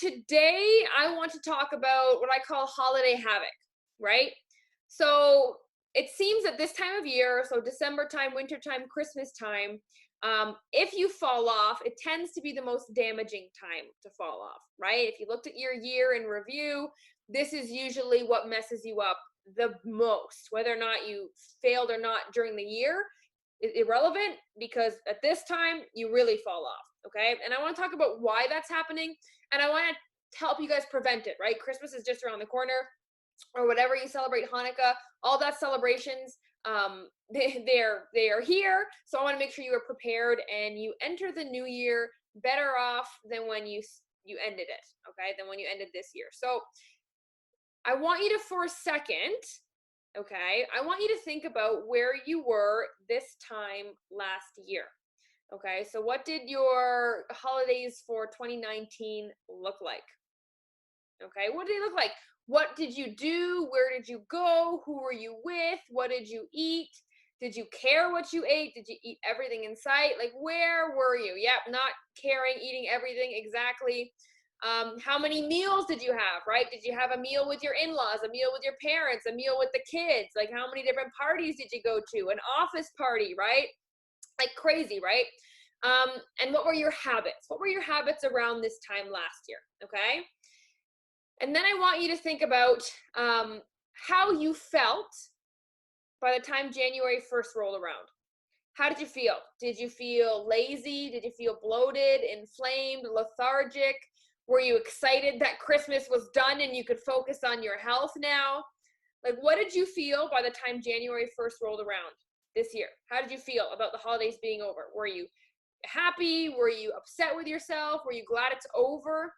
Today I want to talk about what I call holiday havoc, right? So it seems that this time of year, so December time, winter time, Christmas time, if you fall off, it tends to be the most damaging time to fall off, right? If you looked at your year in review, this is usually what messes you up the most. Whether or not you failed or not during the year is irrelevant because at this time you really fall off. Okay. And I want to talk about why that's happening. And I want to help you guys prevent it, right? Christmas is just around the corner, or whatever you celebrate, Hanukkah, all that celebrations, they are here. So I want to make sure you are prepared and you enter the new year better off than when you ended it, okay? Than when you ended this year. So I want you to, for a second, okay, I want you to think about where you were this time last year. Okay, so what did your holidays for 2019 look like? Okay, what did they look like? What did you do? Where did you go? Who were you with? What did you eat? Did you care what you ate? Did you eat everything in sight? Like, where were you? Yep, not caring, eating everything exactly. How many meals did you have, right? Did you have a meal with your in-laws, a meal with your parents, a meal with the kids? Like, how many different parties did you go to? An office party, right? Like crazy, right? And what were your habits? What were your habits around this time last year? Okay. And then I want you to think about how you felt by the time January 1st rolled around. How did you feel? Did you feel lazy? Did you feel bloated, inflamed, lethargic? Were you excited that Christmas was done and you could focus on your health now? Like, what did you feel by the time January 1st rolled around this year? How did you feel about the holidays being over? Were you happy? Were you upset with yourself? Were you glad it's over?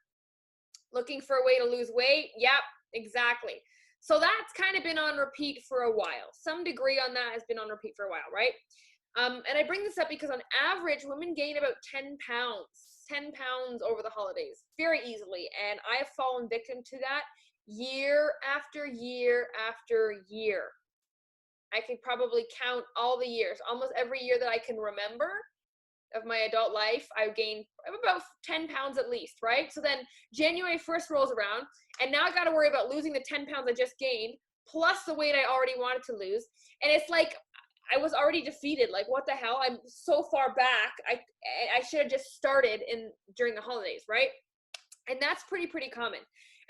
Looking for a way to lose weight? Yep, exactly. So that's kind of been on repeat for a while. Some degree on that has been on repeat for a while, right? And I bring this up because on average, women gain about 10 pounds over the holidays very easily. And I have fallen victim to that year after year after year. I could probably count all the years, almost every year that I can remember of my adult life, I gained about 10 pounds at least, right? So then January 1st rolls around, and now I got to worry about losing the 10 pounds I just gained, plus the weight I already wanted to lose. And it's like I was already defeated. Like, what the hell? I'm so far back. I should have just started during the holidays, right? And that's pretty common.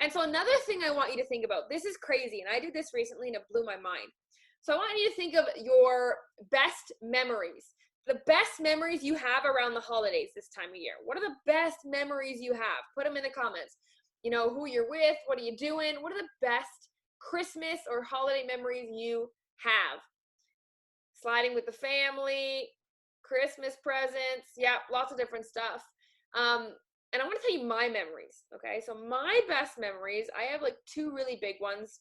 And so another thing I want you to think about, this is crazy, and I did this recently and it blew my mind. So I want you to think of your best memories, the best memories you have around the holidays this time of year. What are the best memories you have? Put them in the comments. You know, who you're with, what are you doing? What are the best Christmas or holiday memories you have? Sliding with the family, Christmas presents, yeah, lots of different stuff. And I want to tell you my memories, okay? So my best memories, I have like two really big ones.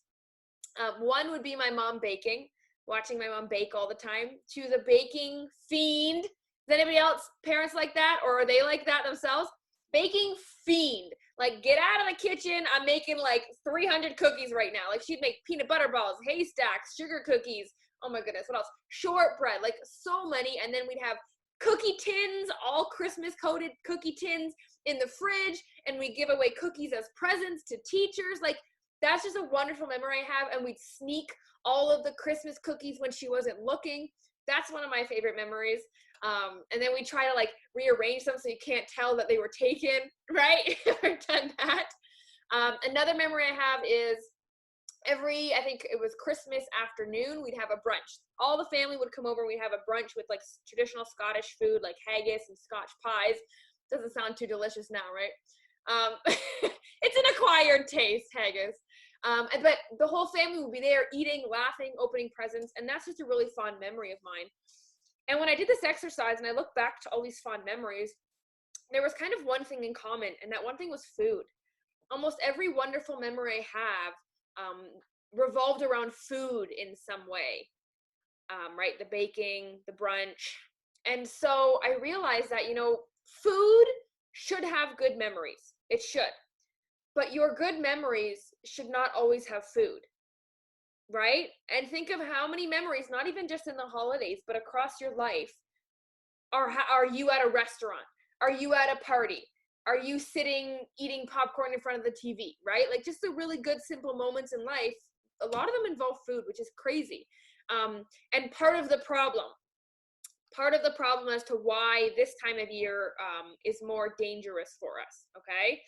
One would be my mom baking, watching my mom bake all the time. She was a baking fiend. Is anybody else parents like that, or are they like that themselves? Baking fiend. Like, get out of the kitchen. I'm making like 300 cookies right now. Like, she'd make peanut butter balls, haystacks, sugar cookies. Oh my goodness, what else? Shortbread, like so many. And then we'd have cookie tins, all Christmas coated cookie tins in the fridge, and we give away cookies as presents to teachers. Like, that's just a wonderful memory I have. And we'd sneak all of the Christmas cookies when she wasn't looking. That's one of my favorite memories. And then we try to like rearrange them so you can't tell that they were taken, right? I've done that. Another memory I have is I think it was Christmas afternoon, we'd have a brunch. All the family would come over and we'd have a brunch with like traditional Scottish food like haggis and Scotch pies. Doesn't sound too delicious now, right? It's an acquired taste, haggis. But the whole family would be there eating, laughing, opening presents. And that's just a really fond memory of mine. And when I did this exercise and I look back to all these fond memories, there was kind of one thing in common. And that one thing was food. Almost every wonderful memory I have revolved around food in some way, right? The baking, the brunch. And so I realized that, food should have good memories. It should. But your good memories should not always have food, right? And think of how many memories, not even just in the holidays, but across your life, are you at a restaurant? Are you at a party? are you sitting eating popcorn in front of the TV, right? Like just the really good, simple moments in life. A lot of them involve food, which is crazy. And part of the problem as to why this time of year is more dangerous for us, okay?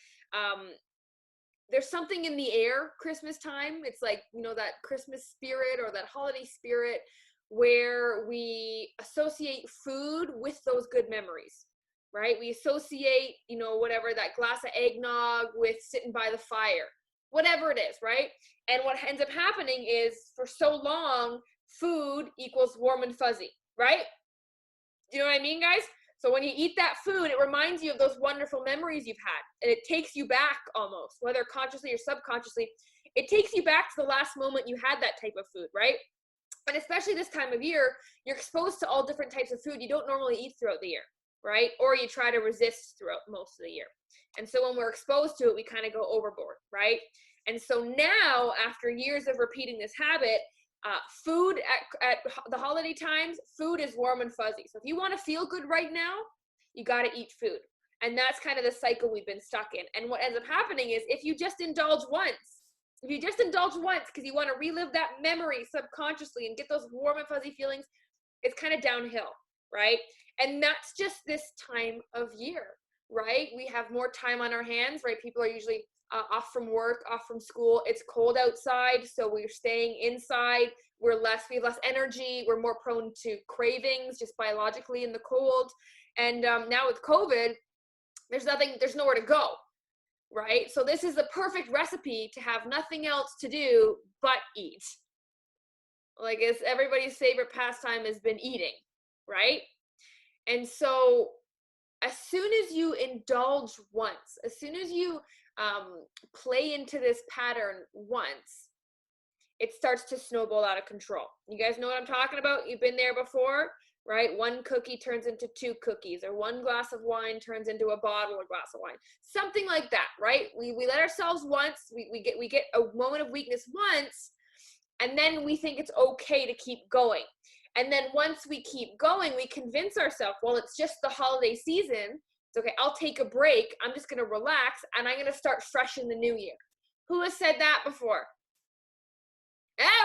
There's something in the air Christmas time. It's like, that Christmas spirit or that holiday spirit where we associate food with those good memories, right? We associate, whatever, that glass of eggnog with sitting by the fire, whatever it is, right? And what ends up happening is for so long, food equals warm and fuzzy, right? Do you know what I mean, guys? So when you eat that food, it reminds you of those wonderful memories you've had. And it takes you back almost, whether consciously or subconsciously. It takes you back to the last moment you had that type of food, right? And especially this time of year, you're exposed to all different types of food you don't normally eat throughout the year, right? Or you try to resist throughout most of the year. And so when we're exposed to it, we kind of go overboard, right? And so now, after years of repeating this habit, food at the holiday times, food is warm and fuzzy. So if you want to feel good right now, you got to eat food. And that's kind of the cycle we've been stuck in. And what ends up happening is if you just indulge once because you want to relive that memory subconsciously and get those warm and fuzzy feelings, it's kind of downhill, right? And that's just this time of year, right? We have more time on our hands, right? People are usually off from work, off from school. It's cold outside, so we're staying inside. We have less energy. We're more prone to cravings just biologically in the cold. And now with COVID, there's nowhere to go, right? So this is the perfect recipe to have nothing else to do but eat. Like, it's everybody's favorite pastime has been eating, right? And so as soon as you indulge once, as soon as you play into this pattern once, it starts to snowball out of control. You guys know what I'm talking about? You've been there before, right? One cookie turns into 2 cookies, or one glass of wine turns into a bottle or glass of wine. Something like that, right? We let ourselves once, we get a moment of weakness once, and then we think it's okay to keep going. And then once we keep going, we convince ourselves, well, it's just the holiday season. It's okay, I'll take a break. I'm just going to relax, and I'm going to start fresh in the new year. Who has said that before?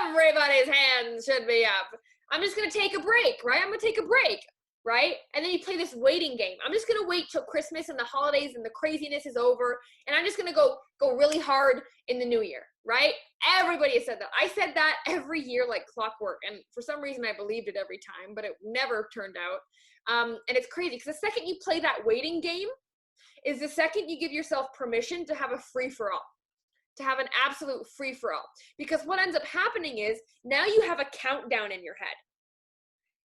Everybody's hands should be up. I'm just going to take a break, right? I'm going to take a break, right? And then you play this waiting game. I'm just going to wait till Christmas and the holidays and the craziness is over, and I'm just going to go really hard in the new year, right? Everybody has said that. I said that every year like clockwork, and for some reason I believed it every time, but it never turned out. And it's crazy because the second you play that waiting game is the second you give yourself permission to have a free-for-all, to have an absolute free-for-all. Because what ends up happening is now you have a countdown in your head.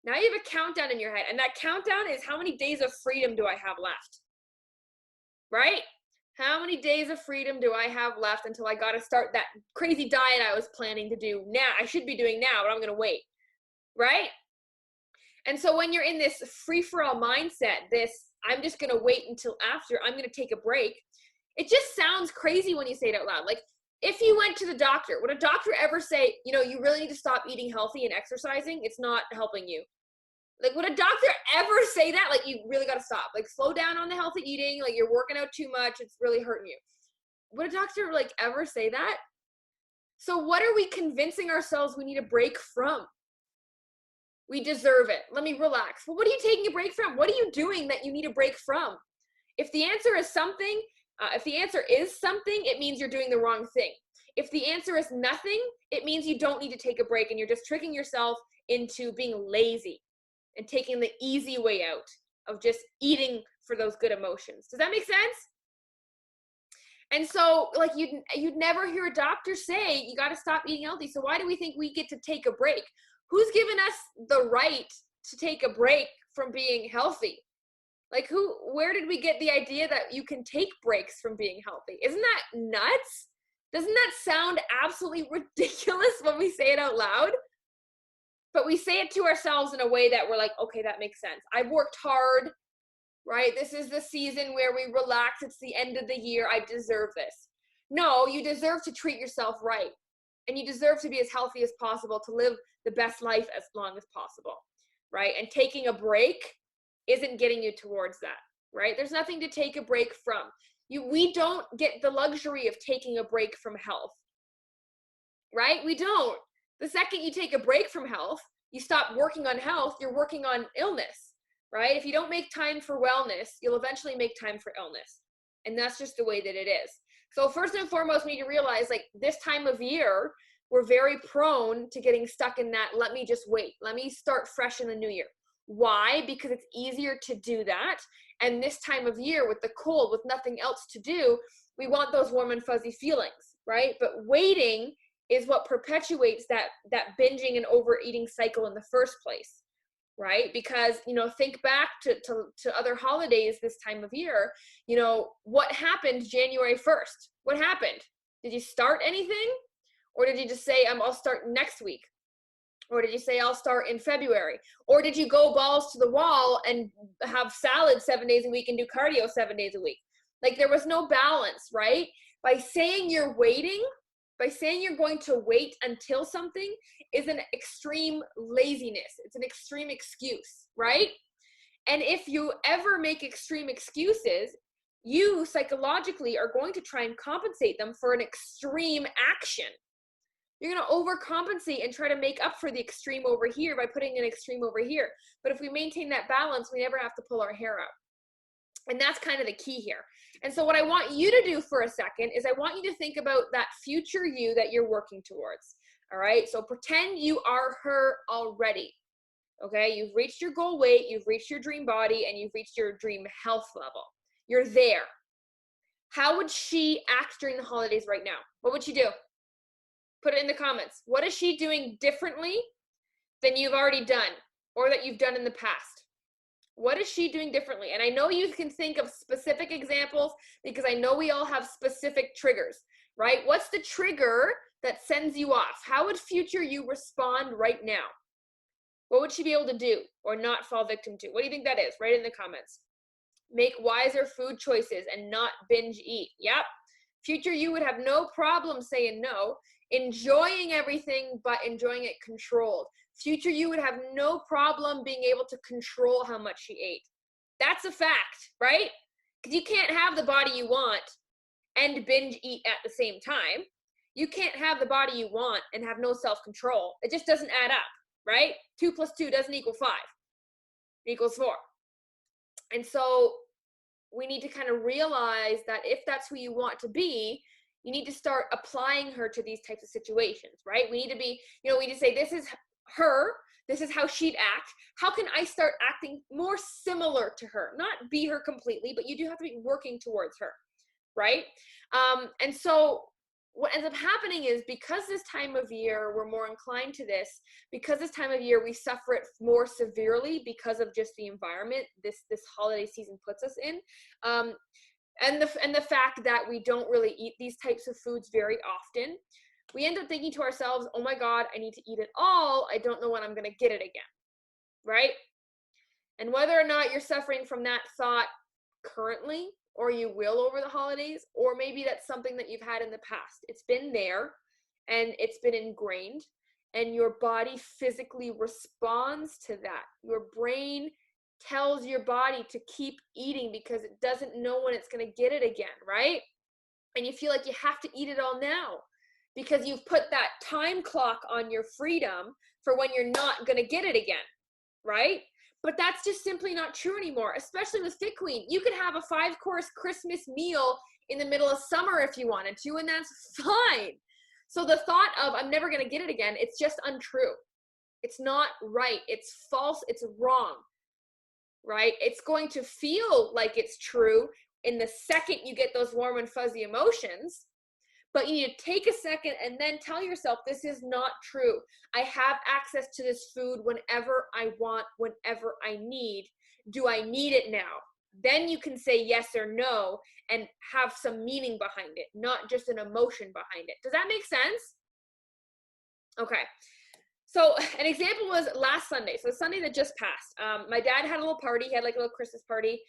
Now you have a countdown in your head, and that countdown is how many days of freedom do I have left, right? How many days of freedom do I have left until I got to start that crazy diet I was planning to do now? I should be doing now, but I'm going to wait, right? And so when you're in this free-for-all mindset, this I'm just going to wait until after, I'm going to take a break, it just sounds crazy when you say it out loud. Like, if you went to the doctor, would a doctor ever say, you really need to stop eating healthy and exercising? It's not helping you. Like, would a doctor ever say that? Like, you really got to stop. Like, slow down on the healthy eating. Like, you're working out too much. It's really hurting you. Would a doctor, ever say that? So what are we convincing ourselves we need a break from? We deserve it. Let me relax. Well, what are you taking a break from? What are you doing that you need a break from? If the answer is something, it means you're doing the wrong thing. If the answer is nothing, it means you don't need to take a break and you're just tricking yourself into being lazy and taking the easy way out of just eating for those good emotions. Does that make sense? And so, you'd never hear a doctor say you got to stop eating healthy. So why do we think we get to take a break? Who's given us the right to take a break from being healthy? Where did we get the idea that you can take breaks from being healthy? Isn't that nuts? Doesn't that sound absolutely ridiculous when we say it out loud? But we say it to ourselves in a way that we're like, okay, that makes sense. I've worked hard, right? This is the season where we relax. It's the end of the year. I deserve this. No, you deserve to treat yourself right. And you deserve to be as healthy as possible, to live the best life as long as possible, right? And taking a break isn't getting you towards that. right? There's nothing to take a break from. We don't get the luxury of taking a break from health, right? We don't. The second you take a break from health, you stop working on health, you're working on illness, right? If you don't make time for wellness, you'll eventually make time for illness. And that's just the way that it is. So first and foremost, we need to realize, like, this time of year, we're very prone to getting stuck in that, let me just wait. Let me start fresh in the new year. Why? Because it's easier to do that. And this time of year with the cold, with nothing else to do, we want those warm and fuzzy feelings, right? But waiting is what perpetuates that binging and overeating cycle in the first place, right? Because, think back to other holidays this time of year. What happened January 1st? What happened? Did you start anything? Or did you just say, I'll start next week? Or did you say, I'll start in February? Or did you go balls to the wall and have salad 7 days a week and do cardio 7 days a week? Like, there was no balance, right? By saying you're waiting, by saying you're going to wait until something is an extreme laziness. It's an extreme excuse, right? And if you ever make extreme excuses, you psychologically are going to try and compensate them for an extreme action. You're going to overcompensate and try to make up for the extreme over here by putting an extreme over here. But if we maintain that balance, we never have to pull our hair out. And that's kind of the key here. And so what I want you to do for a second is I want you to think about that future you that you're working towards. All right. So pretend you are her already. Okay. You've reached your goal weight, you've reached your dream body, and you've reached your dream health level. You're there. How would she act during the holidays right now? What would she do? Put it in the comments. What is she doing differently than you've already done or that you've done in the past? What is she doing differently? And I know you can think of specific examples because I know we all have specific triggers, right? What's the trigger that sends you off? How would future you respond right now? What would she be able to do or not fall victim to? What do you think that is? Write it in the comments. Make wiser food choices and not binge eat. Yep. Future you would have no problem saying no, enjoying everything, but enjoying it controlled. Future you would have no problem being able to control how much she ate. That's a fact, right? Because you can't have the body you want and binge eat at the same time. You can't have the body you want and have no self-control. It just doesn't add up, right? 2 + 2 doesn't equal 5. It equals 4. And so we need to kind of realize that if that's who you want to be, you need to start applying her to these types of situations, right? We need to be, we need to say, this is her, this is how she'd act. How can I start acting more similar to her? Not be her completely, but you do have to be working towards her, right? And so what ends up happening is because this time of year, we're more inclined to this, because this time of year, we suffer it more severely because of just the environment this holiday season puts us in. And the fact that we don't really eat these types of foods very often, we end up thinking to ourselves, oh my God, I need to eat it all. I don't know when I'm going to get it again, right? And whether or not you're suffering from that thought currently, or you will over the holidays, or maybe that's something that you've had in the past. It's been there and it's been ingrained, and your body physically responds to that. Your brain tells your body to keep eating because it doesn't know when it's going to get it again, right? And you feel like you have to eat it all now because you've put that time clock on your freedom for when you're not going to get it again, right? But that's just simply not true anymore, especially with Fit Queen. You could have a 5-course Christmas meal in the middle of summer if you wanted to, and that's fine. So the thought of, I'm never going to get it again, it's just untrue. It's not right. It's false. It's wrong, right? It's going to feel like it's true in the second you get those warm and fuzzy emotions, but you need to take a second and then tell yourself, this is not true. I have access to this food whenever I want, whenever I need. Do I need it now? Then you can say yes or no and have some meaning behind it, not just an emotion behind it. Does that make sense? Okay. So an example was last Sunday. So the Sunday that just passed. My dad had a little party. He had like a little Christmas party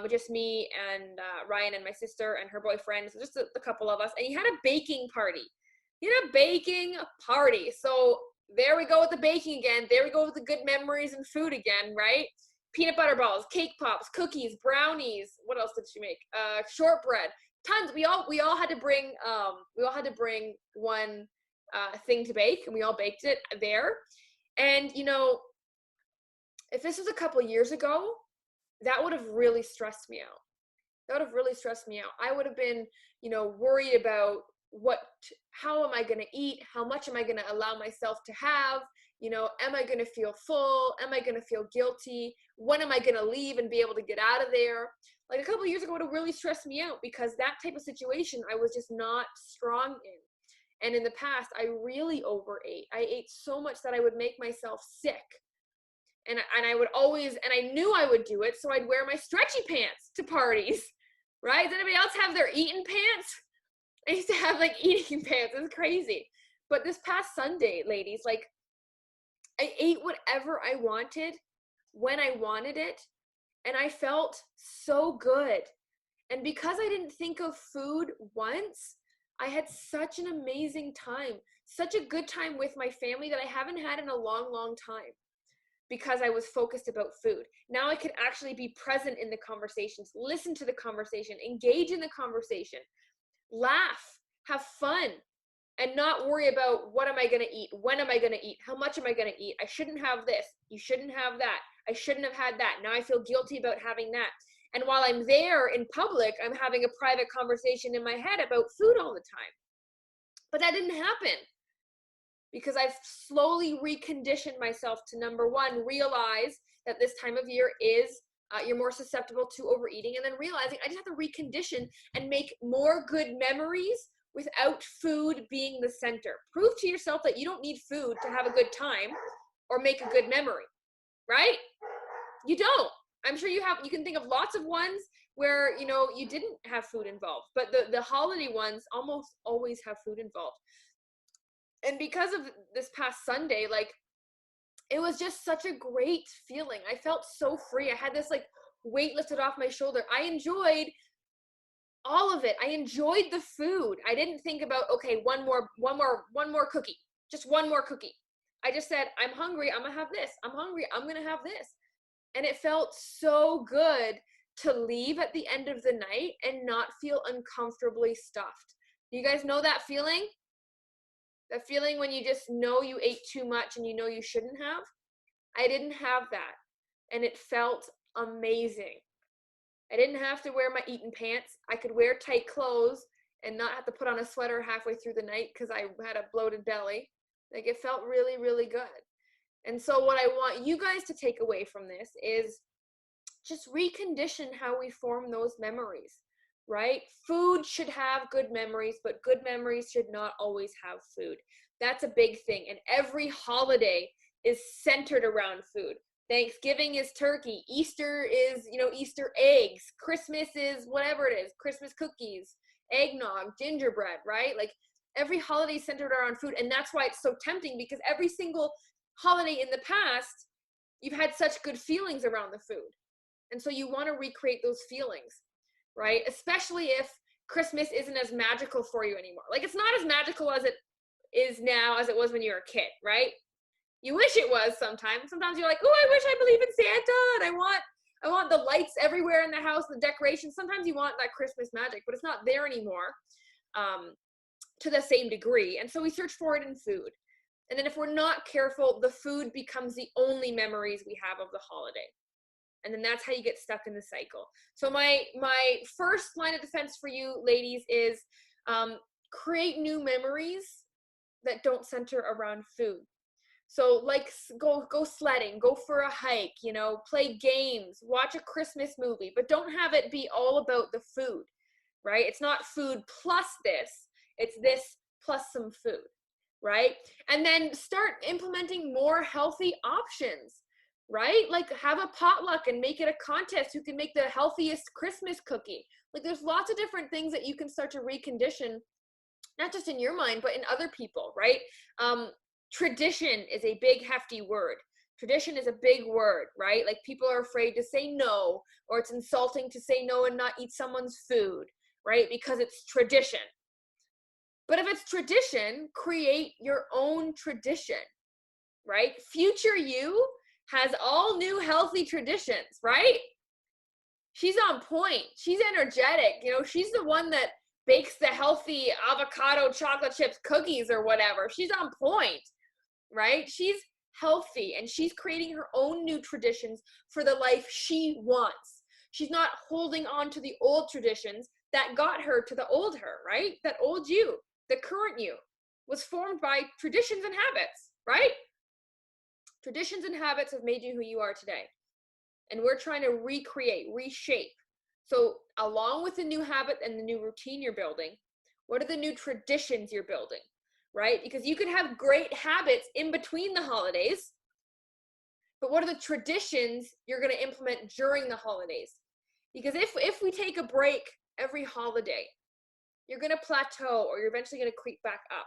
with just me and Ryan and my sister and her boyfriend. So just the couple of us. And he had a baking party. He had a baking party. So there we go with the baking again. There we go with the good memories and food again, right? peanut butter balls, cake pops, cookies, brownies. What else did she make? Shortbread. Tons. We all had to bring one thing to bake, and we all baked it there. And if this was a couple years ago, that would have really stressed me out. I would have been, worried about how am I going to eat? How much am I going to allow myself to have? Am I going to feel full? Am I going to feel guilty? When am I going to leave and be able to get out of there? Like a couple of years ago, it would have really stressed me out, because that type of situation I was just not strong in. And in the past, I really overate. I ate so much that I would make myself sick. And I would always, and I knew I would do it, so I'd wear my stretchy pants to parties, right? Does anybody else have their eating pants? I used to have like eating pants. It's crazy. But this past Sunday, ladies, like I ate whatever I wanted when I wanted it, and I felt so good. And because I didn't think of food once, I had such an amazing time, such a good time with my family that I haven't had in a long, long time, because I was focused about food. Now I could actually be present in the conversations, listen to the conversation, engage in the conversation, laugh, have fun, and not worry about what am I going to eat? When am I going to eat? How much am I going to eat? I shouldn't have this. You shouldn't have that. I shouldn't have had that. Now I feel guilty about having that. And while I'm there in public, I'm having a private conversation in my head about food all the time. But that didn't happen, because I've slowly reconditioned myself to, number one, realize that this time of year is you're more susceptible to overeating, and then realizing I just have to recondition and make more good memories without food being the center. Prove to yourself that you don't need food to have a good time or make a good memory, right? You don't. I'm sure you can think of lots of ones where, you didn't have food involved, but the holiday ones almost always have food involved. And because of this past Sunday, like, it was just such a great feeling. I felt so free. I had this like weight lifted off my shoulder. I enjoyed all of it. I enjoyed the food. I didn't think about, okay, one more cookie, just one more cookie. I just said, I'm hungry. I'm going to have this. I'm hungry. I'm going to have this. And it felt so good to leave at the end of the night and not feel uncomfortably stuffed. You guys know that feeling? That feeling when you just know you ate too much and you know you shouldn't have? I didn't have that. And it felt amazing. I didn't have to wear my eating pants. I could wear tight clothes and not have to put on a sweater halfway through the night because I had a bloated belly. Like, it felt really, really good. And so what I want you guys to take away from this is just recondition how we form those memories, right? Food should have good memories, but good memories should not always have food. That's a big thing. And every holiday is centered around food. Thanksgiving is turkey. Easter is, Easter eggs. Christmas is whatever it is. Christmas cookies, eggnog, gingerbread, right? Like, every holiday is centered around food. And that's why it's so tempting, because every single holiday in the past, you've had such good feelings around the food. And so you want to recreate those feelings, right? Especially if Christmas isn't as magical for you anymore. Like, it's not as magical as it is now as it was when you were a kid, right? You wish it was sometimes. Sometimes you're like, oh, I wish I believe in Santa, and I want the lights everywhere in the house, the decorations. Sometimes you want that Christmas magic, but it's not there anymore to the same degree. And so we search for it in food. And then if we're not careful, the food becomes the only memories we have of the holiday. And then that's how you get stuck in the cycle. So my first line of defense for you ladies is create new memories that don't center around food. So like go sledding, go for a hike, play games, watch a Christmas movie, but don't have it be all about the food, right? It's not food plus this, it's this plus some food, right? And then start implementing more healthy options, right? Like, have a potluck and make it a contest who can make the healthiest Christmas cookie. Like, there's lots of different things that you can start to recondition, not just in your mind, but in other people, right? Tradition is a big, hefty word. Tradition is a big word, right? Like, people are afraid to say no, or it's insulting to say no and not eat someone's food, right? Because it's tradition. But if it's tradition, create your own tradition, right? Future you has all new healthy traditions, right? She's on point. She's energetic. You know, she's the one that bakes the healthy avocado chocolate chips cookies or whatever. She's on point, right? She's healthy and she's creating her own new traditions for the life she wants. She's not holding on to the old traditions that got her to the old her, right? That old you, the current you, was formed by traditions and habits, right? Traditions and habits have made you who you are today. And we're trying to recreate, reshape. So along with the new habit and the new routine you're building, what are the new traditions you're building, right? Because you can have great habits in between the holidays, but what are the traditions you're going to implement during the holidays? Because if we take a break every holiday, you're going to plateau or you're eventually going to creep back up.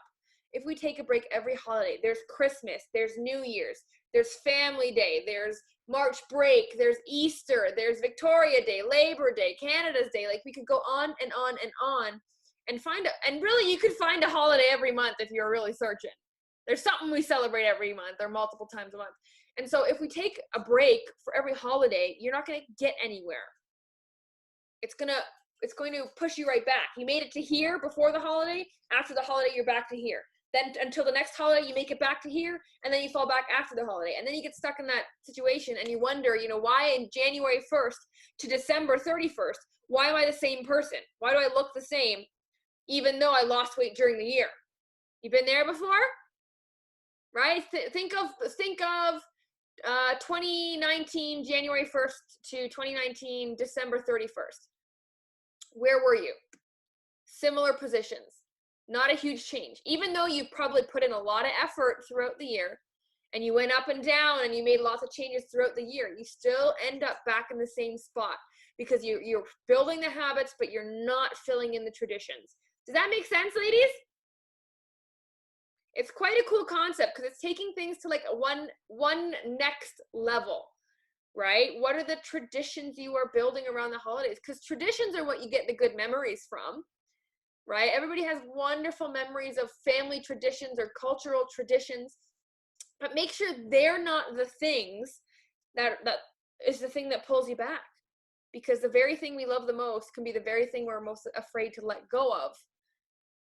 If we take a break every holiday, there's Christmas, there's New Year's, there's Family Day, there's March break, there's Easter, there's Victoria Day, Labor Day, Canada's Day. Like we could go on and on and on and really you could find a holiday every month if you're really searching. There's something we celebrate every month or multiple times a month. And so if we take a break for every holiday, you're not going to get anywhere. It's going to push you right back. You made it to here before the holiday. After the holiday, you're back to here. Then until the next holiday, you make it back to here, and then you fall back after the holiday. And then you get stuck in that situation, and you wonder, why in January 1st to December 31st, why am I the same person? Why do I look the same, even though I lost weight during the year? You've been there before? Right? Think of 2019, January 1st to 2019, December 31st. Where were you? Similar positions. Not a huge change. Even though you probably put in a lot of effort throughout the year and you went up and down and you made lots of changes throughout the year, you still end up back in the same spot because you're building the habits, but you're not filling in the traditions. Does that make sense, ladies? It's quite a cool concept because it's taking things to like one next level, right? What are the traditions you are building around the holidays? Because traditions are what you get the good memories from. Right? Everybody has wonderful memories of family traditions or cultural traditions, but make sure they're not the things that is the thing that pulls you back, because the very thing we love the most can be the very thing we're most afraid to let go of.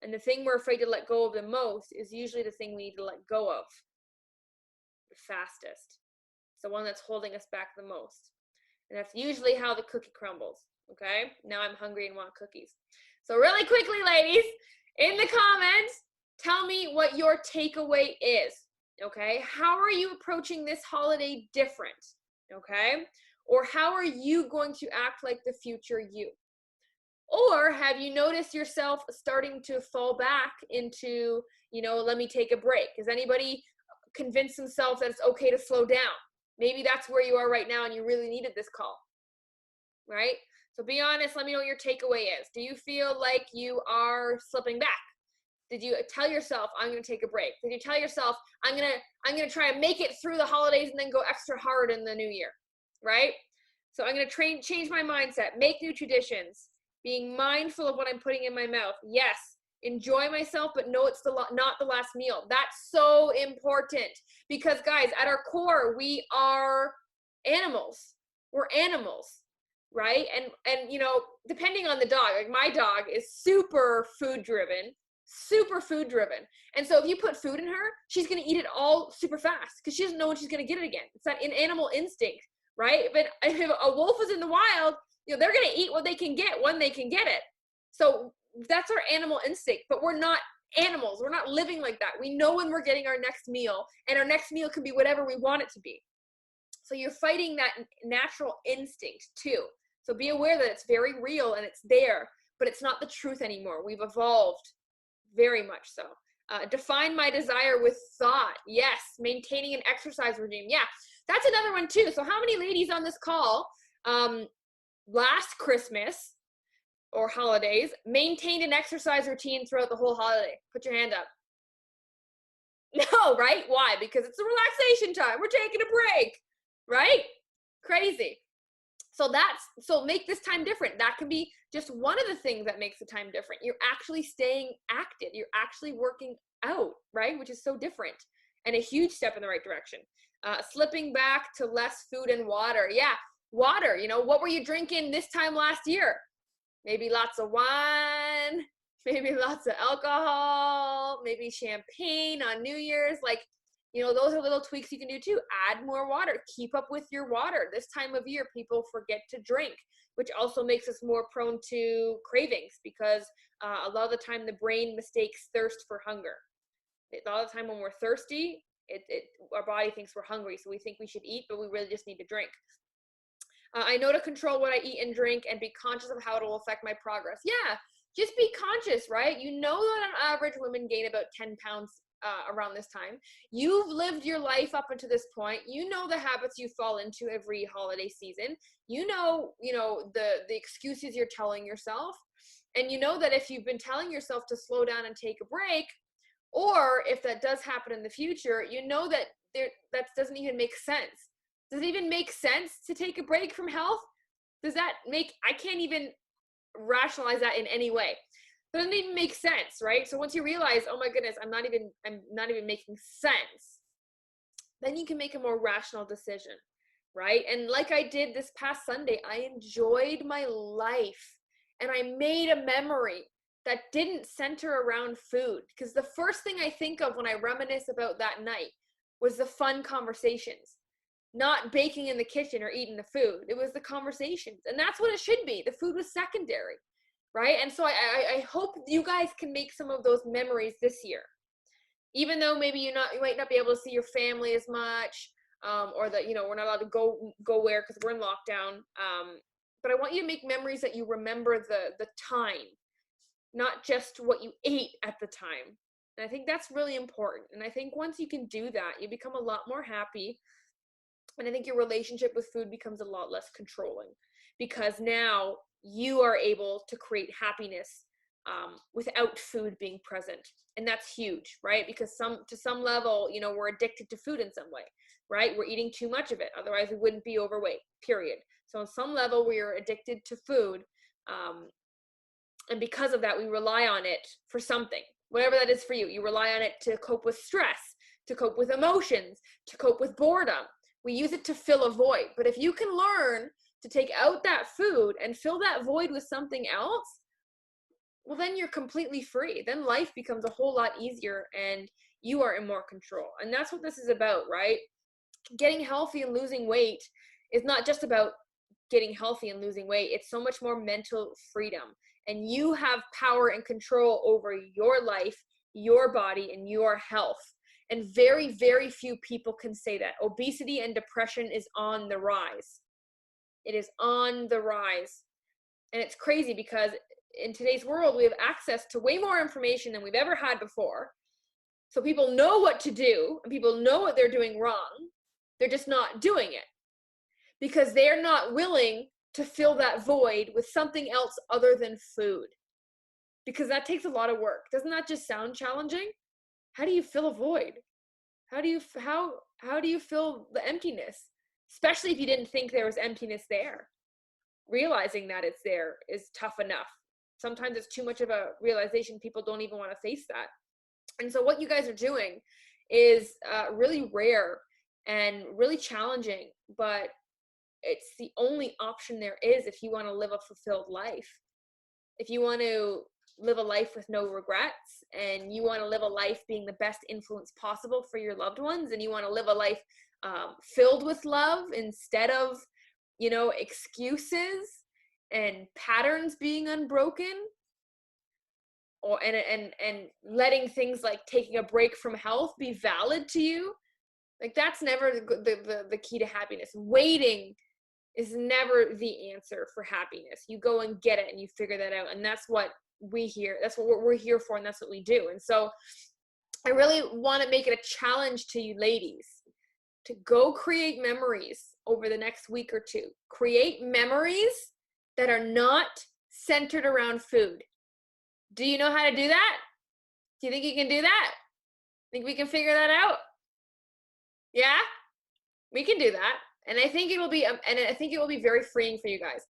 And the thing we're afraid to let go of the most is usually the thing we need to let go of the fastest. It's the one that's holding us back the most. And that's usually how the cookie crumbles. Okay? Now I'm hungry and want cookies. So really quickly, ladies, in the comments, tell me what your takeaway is, okay? How are you approaching this holiday different, okay? Or how are you going to act like the future you? Or have you noticed yourself starting to fall back into, let me take a break? Has anybody convinced themselves that it's okay to slow down? Maybe that's where you are right now and you really needed this call, right? So be honest, let me know what your takeaway is. Do you feel like you are slipping back? Did you tell yourself, I'm going to take a break? Did you tell yourself, I'm going to try and make it through the holidays and then go extra hard in the new year, right? So I'm going to change my mindset, make new traditions, being mindful of what I'm putting in my mouth. Yes, enjoy myself, but no, it's not the last meal. That's so important because, guys, at our core, we are animals. We're animals. Right? And depending on the dog, like my dog is super food driven. And so if you put food in her, she's going to eat it all super fast because she doesn't know when she's going to get it again. It's that in animal instinct, right? But if a wolf is in the wild, they're going to eat what they can get when they can get it. So that's our animal instinct, but we're not animals. We're not living like that. We know when we're getting our next meal, and our next meal can be whatever we want it to be. So you're fighting that natural instinct too. So be aware that it's very real and it's there, but it's not the truth anymore. We've evolved very much so. Define my desire with thought. Yes. Maintaining an exercise regime. Yeah, that's another one too. So how many ladies on this call last Christmas or holidays maintained an exercise routine throughout the whole holiday? Put your hand up. No, right? Why? Because it's a relaxation time. We're taking a break, right? Crazy. So make this time different. That can be just one of the things that makes the time different. You're actually staying active. You're actually working out, right? Which is so different and a huge step in the right direction. Slipping back to less food and water. Yeah, water. You know, what were you drinking this time last year? Maybe lots of wine, maybe lots of alcohol, maybe champagne on New Year's. Like, you know, those are little tweaks you can do too. Add more water. Keep up with your water. This time of year, people forget to drink, which also makes us more prone to cravings because a lot of the time the brain mistakes thirst for hunger. A lot of the time when we're thirsty, our body thinks we're hungry, so we think we should eat, but we really just need to drink. I know to control what I eat and drink and be conscious of how it will affect my progress. Yeah, just be conscious, right? You know that on average women gain about 10 pounds around this time. You've lived your life up until this point. You know the habits you fall into every holiday season. You know the excuses you're telling yourself. And you know that if you've been telling yourself to slow down and take a break, or if that does happen in the future, you know that that doesn't even make sense. Does it even make sense to take a break from health? I can't even rationalize that in any way. It doesn't even make sense, right? So once you realize, oh my goodness, I'm not even making sense, then you can make a more rational decision, right? And like I did this past Sunday, I enjoyed my life and I made a memory that didn't center around food. Because the first thing I think of when I reminisce about that night was the fun conversations. Not baking in the kitchen or eating the food. It was the conversations. And that's what it should be. The food was secondary, right? And so I hope you guys can make some of those memories this year. Even though maybe you might not be able to see your family as much, or that, we're not allowed to go where because we're in lockdown. But I want you to make memories that you remember the time, not just what you ate at the time. And I think that's really important. And I think once you can do that, you become a lot more happy. And I think your relationship with food becomes a lot less controlling because now you are able to create happiness without food being present. And that's huge, right? Because to some level, we're addicted to food in some way, right? We're eating too much of it. Otherwise, we wouldn't be overweight, period. So on some level, we are addicted to food. And because of that, we rely on it for something, whatever that is for you. You rely on it to cope with stress, to cope with emotions, to cope with boredom. We use it to fill a void. But if you can learn to take out that food and fill that void with something else, well, then you're completely free. Then life becomes a whole lot easier and you are in more control. And that's what this is about, right? Getting healthy and losing weight is not just about getting healthy and losing weight. It's so much more mental freedom. And you have power and control over your life, your body, and your health. And very, very few people can say that. Obesity and depression is on the rise. It is on the rise. And it's crazy because in today's world, we have access to way more information than we've ever had before. So people know what to do and people know what they're doing wrong. They're just not doing it because they're not willing to fill that void with something else other than food. Because that takes a lot of work. Doesn't that just sound challenging? How do you fill a void? How do you fill the emptiness? Especially if you didn't think there was emptiness there. Realizing that it's there is tough enough. Sometimes it's too much of a realization. People don't even want to face that. And so what you guys are doing is really rare and really challenging, but it's the only option there is if you want to live a fulfilled life. If you want to live a life with no regrets and you want to live a life being the best influence possible for your loved ones, and you want to live a life filled with love instead of, excuses and patterns being unbroken, or and letting things like taking a break from health be valid to you, like that's never the key to happiness. Waiting is never the answer for happiness. You go and get it and you figure that out, and that's what we're here for, and that's what we do. And so I really want to make it a challenge to you ladies to go create memories over the next week or two. Create memories that are not centered around food. Do you know how to do that? Do you think you can do that? Think we can figure that out? Yeah, we can do that. And I think it will be very freeing for you guys.